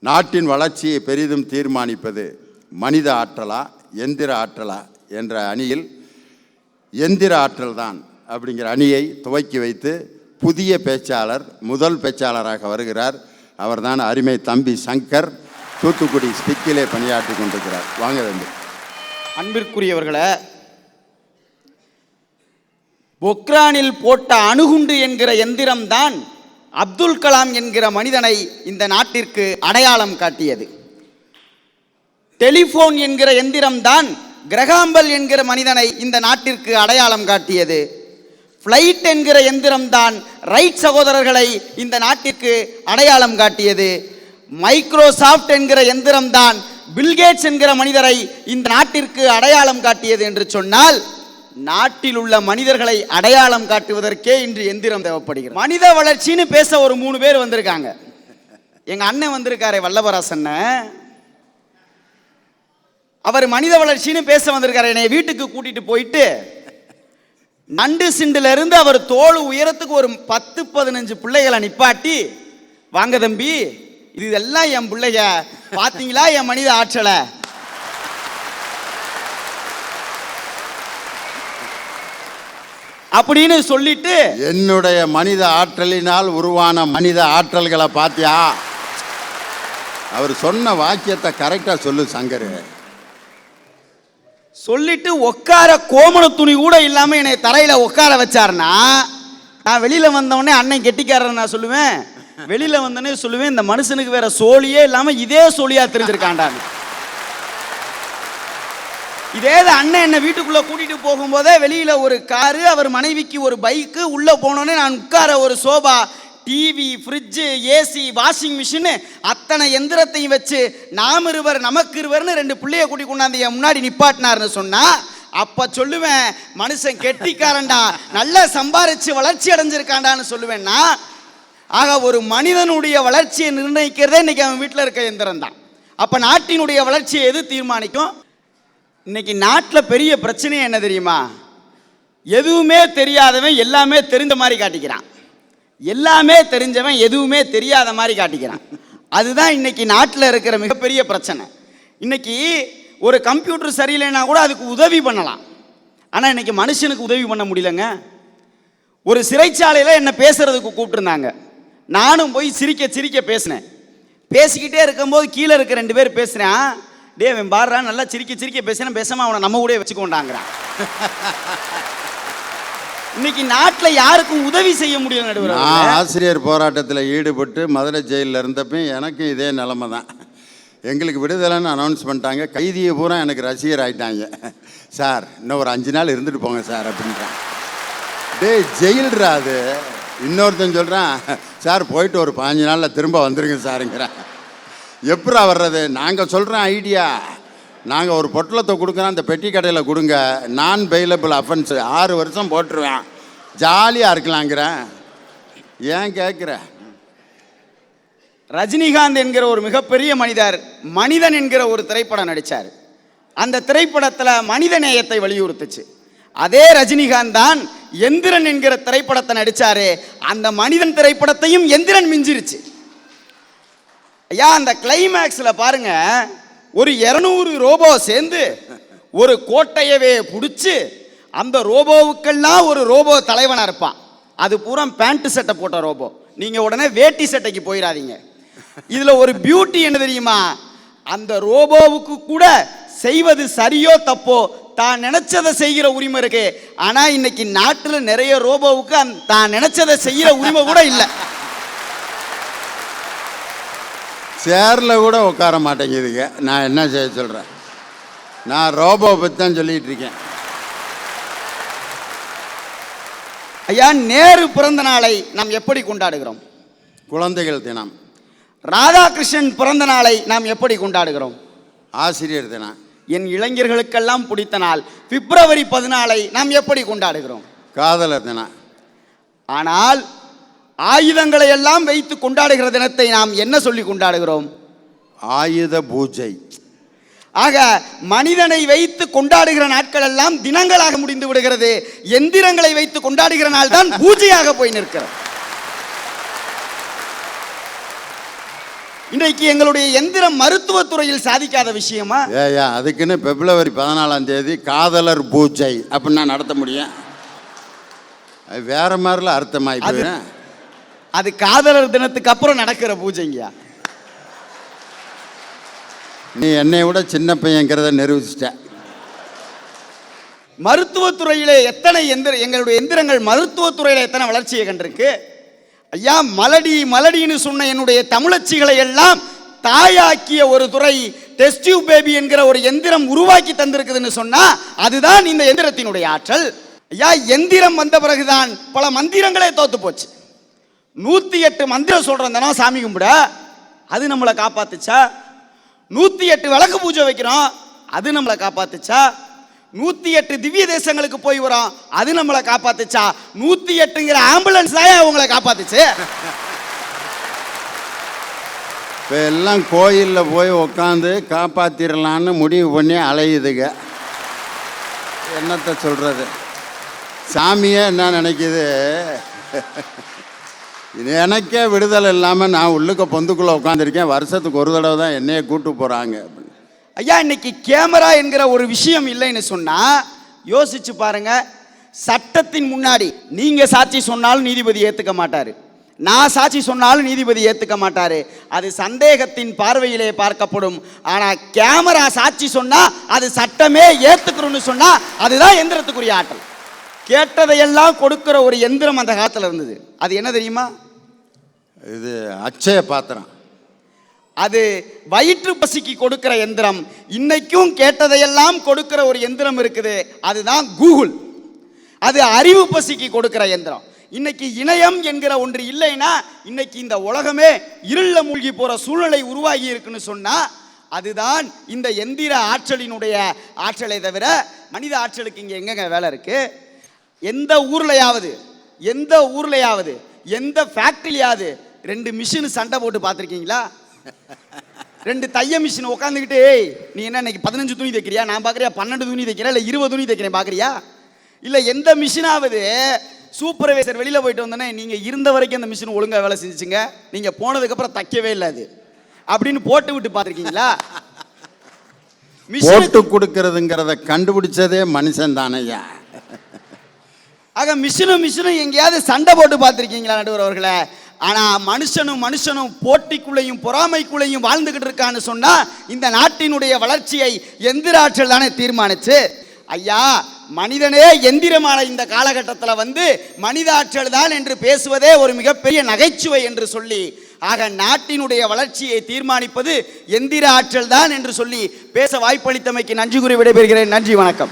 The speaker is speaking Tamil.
நாட்டின் வளர்ச்சியை பெரிதும் தீர்மானிப்பது மனித ஆற்றலா எந்திர ஆற்றலா என்ற அணியில் எந்திர ஆற்றல் தான் அப்படிங்கிற அணியை துவக்கி வைத்து புதிய பேச்சாளர், முதல் பேச்சாளராக வருகிறார். அவர்தான் அருமை தம்பி சங்கர், தூத்துக்குடி ஸ்பிக்கிலே பணியாற்றி கொண்டிருக்கிறார். வாங்க வேண்டும். அன்பிற்குரியவர்களே, பொக்ரானில் போட்ட அணுகுண்டு என்கிற எந்திரம்தான் அப்துல் கலாம் என்கிற மனிதனை இந்த நாட்டிற்கு அடையாளம் காட்டியது. டெலிபோன் என்கிற எந்திரம்தான் கிரகாம்பல் என்கிற மனிதனை இந்த நாட்டிற்கு அடையாளம் காட்டியது. ஃப்ளைட் என்கிற எந்திரம்தான் ரைட் சகோதரர்களை இந்த நாட்டிற்கு அடையாளம் காட்டியது. மைக்ரோசாஃப்ட் என்கிற எந்திரம்தான் பில்கேட்ஸ் என்கிற மனிதரை இந்த நாட்டிற்கு அடையாளம் காட்டியது என்று சொன்னால், நாட்டில் உள்ள மனிதர்களை அடையாளம் காட்டுவதற்கே இன்று எந்திரம் தேவைப்படுகிறது. மனித வளர்ச்சின்னு பேச ஒரு 3 பேர் வந்திருக்காங்க. எங்க அண்ணன் வந்திருக்காரே, வல்லவராசன், அவர் மனித வளர்ச்சின்னு பேச வந்திருக்காரு. என்னை வீட்டுக்கு கூட்டிட்டு போயிட்டு நண்டு சிண்டுல இருந்து அவர் தோல் உயரத்துக்கு ஒரு 10-15 பிள்ளைகளை நிப்பாட்டி, வாங்க தம்பி, இதெல்லாம் என் பிள்ளைய, பாத்தீங்களா என் மனித ஆற்றலை, அப்படின்னு சொல்லிட்டு, என்னுடைய மனித ஆற்றலினால் உருவான மனித ஆற்றல்களை பாத்தியா, அவர் சொன்ன வாக்கியத்தை கரெக்டா சொல்லு சங்கர், சொல்லிட்டு உட்கார கோமண துணி கூட இல்லாம என்னை தரையில உட்கார வச்சாருன்னா, நான் வெளியில வந்தவொடனே அண்ணன் கெட்டிக்காரன் நான் சொல்லுவேன். வெளியில வந்தோடனே சொல்லுவேன், இந்த மனுஷனுக்கு வேற சோழியே இல்லாம இதே சோழியா தெரிஞ்சிருக்காண்டான்னு. இதே அண்ணன் என்ன வீட்டுக்குள்ள கூட்டிட்டு போகும்போதே வெளியில ஒரு காரு, அவர் மனைவிக்கு ஒரு பைக்கு, உள்ள போனோடனே நான் உட்கார ஒரு sofa, TV, fridge, AC, washing machine, அத்தனை எந்திரத்தையும் வச்சு நாம் இருவர் நமக்கு இருவர்னு 2 பிள்ளைய கூட்டி கொண்டாந்து என் முன்னாடி நிப்பாட்டினார்னு சொன்னா, அப்ப சொல்லுவேன் மனுஷன் கெட்டிக்காரன்டா, நல்லா சம்பாரிச்சு வளர்ச்சி அடைஞ்சிருக்காண்டான்னு சொல்லுவேன்னா. ஆக ஒரு மனிதனுடைய வளர்ச்சியை நிர்ணயிக்கிறதே இன்னைக்கு அவன் வீட்டில் இருக்க எந்திரம் தான். அப்ப நாட்டினுடைய வளர்ச்சியை எது தீர்மானிக்கும்? இன்னைக்கு நாட்டில் பெரிய பிரச்சனையே என்ன தெரியுமா? எதுவுமே தெரியாதவன் எல்லாமே தெரிந்த மாதிரி காட்டிக்கிறான், எல்லாமே தெரிஞ்சவன் எதுவுமே தெரியாத மாதிரி காட்டிக்கிறான். அதுதான் இன்னைக்கு நாட்டில் இருக்கிற மிகப்பெரிய பிரச்சனை. இன்னைக்கு ஒரு கம்ப்யூட்டர் சரியில்லைன்னா கூட அதுக்கு உதவி பண்ணலாம், ஆனால் இன்னைக்கு மனுஷனுக்கு உதவி பண்ண முடியலங்க. ஒரு சிறைச்சாலையில் என்ன பேசுறதுக்கு கூப்பிட்டுருந்தாங்க, நானும் போய் சிரிக்க சிரிக்க பேசினேன். பேசிக்கிட்டே இருக்கும்போது கீழே இருக்க 2 பேர் பேசுகிறேன், டே அவன் பாடுறான், நல்லா சிரிக்க சிரிக்க பேசுகிறேன், பேசாமல் அவனை நம்ம கூட வச்சுக்கொண்டாங்கிறான். இன்னைக்கு நாட்டில் யாருக்கும் உதவி செய்ய முடியல. நடுவர், ஆசிரியர் போராட்டத்தில் ஈடுபட்டு மதுரை ஜெயிலில் இருந்தப்ப எனக்கு இதே நிலைமை தான். எங்களுக்கு விடுதலைன்னு அனௌன்ஸ் பண்ணிட்டாங்க, கைதியை பூரா எனக்கு ரசிகர் ஆகிட்டாங்க. சார் இன்னும் ஒரு 5 நாள் இருந்துட்டு போங்க சார் அப்படின்றான். டே ஜெயில்ரா அது. இன்னொருத்தன் சொல்கிறான், சார் போயிட்டு ஒரு 15 நாளில் திரும்ப வந்துருங்க சாருங்கிறான். எப்படா வர்றது? நாங்கள் சொல்கிறோம் ஐடியா, நாங்கள் ஒரு பொட்டலத்தை கொடுக்குறோம், அந்த பெட்டி கடையில் கொடுங்க, நான் பெயிலபிள் அஃபென்ஸு 6 வருஷம் போட்டுருவேன், ஜாலியாக இருக்கலாங்கிறேன். ஏன் கேட்குற? ரஜினிகாந்த் என்கிற ஒரு மிகப்பெரிய மனிதர் மனிதன் என்கிற ஒரு திரைப்படம் நடித்தார். அந்த திரைப்படத்தில் மனித நேயத்தை வலியுறுத்துச்சு. அதே ரஜினிகாந்த் தான் எந்திரன் என்கிற திரைப்படத்தை நடித்தாரு. அந்த மனிதன் திரைப்படத்தையும் எந்திரன் மிஞ்சிருச்சு. ஐயா, அந்த கிளைமேக்ஸில் பாருங்க, ஒரு 200 ரோபோ சேர்ந்து ஒரு கோட்டையவே பிடிச்சி, அந்த ரோபோவுக்கெல்லாம் ஒரு ரோபோ தலைவனாக இருப்பான். அது பூரா பேண்ட் சட்டை போட்ட ரோபோ. நீங்கள் உடனே வேட்டி சட்டைக்கு போயிடாதீங்க. இதில் ஒரு பியூட்டி என்ன தெரியுமா? அந்த ரோபோவுக்கு கூட செய்வது சரியோ தப்போ தான் நினைச்சதை செய்கிற உரிமை இருக்கு. ஆனால் இன்னைக்கு நாட்டில் நிறைய ரோபோவுக்கு தான் நினைச்சதை செய்கிற உரிமை கூட இல்லை. சேரில் கூட உட்கார மாட்டேங்குதுங்க. நான் என்ன செய்ய சொல்கிறேன்? நான் ரோபோ பற்றி தான் சொல்லிகிட்டு இருக்கேன். ஐயா, நேரு பிறந்த நாளை நாம் எப்படி கொண்டாடுகிறோம்? குழந்தைகள் தினம். ராதாகிருஷ்ணன் பிறந்த நாளை நாம் எப்படி கொண்டாடுகிறோம்? ஆசிரியர் தினம். என் இளைஞர்களுக்கெல்லாம் பிடித்த நாள் பிப்ரவரி 14 நாம் எப்படி கொண்டாடுகிறோம்? காதலர் தினம். ஆனால் ஆயுதங்களை எல்லாம் வைத்து கொண்டாடுகிற தினத்தை நாம் என்ன சொல்லி கொண்டாடுகிறோம்? ஆயுத பூஜை. ஆக மனிதனை வைத்து கொண்டாடுகிற நாட்கள் எல்லாம் தினங்களாக முடிந்து விடுகிறது. எந்திரங்களை வைத்து கொண்டாடுகிற நாள் தான் பூஜையாக போய் நிற்கிறது. இன்றைக்கு எங்களுடைய எந்திரம் மருத்துவத்துறையில் சாதிக்காத விஷயமா? ஏயா அதுக்குன்னு பிப்ரவரி 14 காதலர் பூஜை அப்படின்னா நடத்த முடியும்? அது வேற மாதிரில அர்த்தமாயி போயிடும். அது காதலர் தினத்துக்கு அப்புறம் நடக்கிற பூஜைங்கயா. நீ என்னை விட சின்ன பையங்கிறத நிரூபிச்சிட்ட. மருத்துவத்துறையிலே எத்தனை எங்களுடைய எந்திரங்கள் மருத்துவத்துறையில் எத்தனை வளர்ச்சியை கண்டிருக்கு ஐயா. மலடின்னு சொன்ன என்னுடைய தமிழச்சிகளை எல்லாம் தாயாக்கிய ஒரு துறை டெஸ்ட் டியூப் பேபி என்கிற ஒரு எந்திரம் உருவாக்கி தந்திருக்குதுன்னு சொன்னா அதுதான் இந்த எந்திரத்தினுடைய ஆற்றல் ஐயா. எந்திரம் வந்த பிறகுதான் பல மந்திரங்களே தோத்து போச்சு. 108 மந்திரம் சொல்றோம் சாமி கும்பிட, அது நம்மளை காப்பாத்துச்சா? 108 விளக்கு பூஜை வைக்கிறோம், அது நம்மளை காப்பாத்துச்சா? 108 திவ்ய தேசங்களுக்கு போய் வரோம், அது நம்மளை காப்பாத்துச்சா? 108ங்கிற ஆம்புலன்ஸ் தான் அவங்களை காப்பாத்துச்சு. இப்போ எல்லாம் கோயிலில் போய் உக்காந்து காப்பாற்றிடலான்னு முடிவு பண்ணி அலையுதுங்க. என்னத்தை சொல்கிறது? சாமியே என்ன நினைக்குது, எனக்கே விடுதலை இல்லாமல் நான் உள்ளுக்க பொந்துக்குள்ளே உட்காந்துருக்கேன், வருஷத்துக்கு ஒரு தடவை தான் என்னையே கூட்டு போகிறாங்க. ஐயா இன்னைக்கு கேமரா என்கிற ஒரு விஷயம் இல்லைன்னு சொன்னா யோசிச்சு பாருங்க. சட்டத்தின் முன்னாடி நீங்க சாட்சி சொன்னாலும் நீதிபதி ஏத்துக்க மாட்டாரு, நான் சாட்சி சொன்னாலும் நீதிபதி ஏத்துக்க மாட்டாரு. அது சந்தேகத்தின் பார்வையிலே பார்க்கப்படும். ஆனா கேமரா சாட்சி சொன்னா அது சட்டமே ஏத்துக்கிறோம்னு சொன்னா அதுதான் எந்திரத்துக்குரிய ஆற்றல். கேட்டதையெல்லாம் கொடுக்கிற ஒரு எந்திரம் அந்த காலத்துல இருந்தது. அது என்ன தெரியுமா? இது அச்சய பாத்திரம். அது வயிற்று பசிக்கு கொடுக்கிற எந்திரம். இன்னைக்கும் கேட்டதையெல்லாம் கொடுக்கிற ஒரு எந்திரம் இருக்குது, அதுதான் கூகுள். அது அறிவு பசிக்கு கொடுக்கிற எந்திரம். இன்னைக்கு இணையம் என்கிற ஒன்று இல்லைன்னா இன்னைக்கு இந்த உலகமே இருள மூழ்கி போற சூழ்நிலை உருவாகி இருக்குன்னு சொன்னா அதுதான் இந்த எந்திர ஆற்றலினுடைய ஆற்றலை தவிர மனித ஆற்றலுக்கு இங்க எங்கங்க வேலை இருக்கு? எந்த ஊர்லயாவது எந்த ஃபேக்டரியாவது 2 மிஷின் சண்டை போட்டு பார்த்துருக்கீங்களா? 2 தைய மிஷின் உட்காந்துக்கிட்டு நீ என்ன இன்னைக்கு 15 துணி தைக்கிறியா, நான் பார்க்குறியா 12 துணி தைக்கிறேன், இல்லை 20 துணி தைக்கிறேன் பார்க்குறியா? இல்லை எந்த மிஷினாவது சூப்பர்வைசர் வெளியில் போயிட்டு வந்தோன்னே நீங்கள் இருந்த வரைக்கும் அந்த மிஷின் ஒழுங்காக வேலை செஞ்சுச்சுங்க, நீங்கள் போனதுக்கப்புறம் தைக்கவே இல்லை அது அப்படின்னு போட்டு விட்டு பார்த்துருக்கீங்களா? போட்டு கொடுக்கறதுங்கிறத கண்டுபிடிச்சதே மனுஷன் தானையா. ஆக மிஷினும் எங்கேயாவது சண்டை போட்டு பார்த்துருக்கீங்களா நடுவர் அவர்களே? ஆனால் மனுஷனும் போட்டிக்குள்ளையும் பொறாமைக்குள்ளையும் வாழ்ந்துகிட்டு இருக்கான்னு சொன்னா இந்த நாட்டினுடைய வளர்ச்சியை எந்திர ஆற்றல் தானே தீர்மானிச்சு. ஐயா மனிதனே எந்திரமான இந்த காலகட்டத்தில் மனித ஆற்றல் தான் என்று பேசுவதே ஒரு மிகப்பெரிய நகைச்சுவை என்று சொல்லி, ஆக நாட்டினுடைய வளர்ச்சியை தீர்மானிப்பது எந்திர ஆற்றல் தான் என்று சொல்லி பேச வாய்ப்பளித்தமைக்கு நன்றி கூறி விடைபெறுகிறேன். நன்றி, வணக்கம்.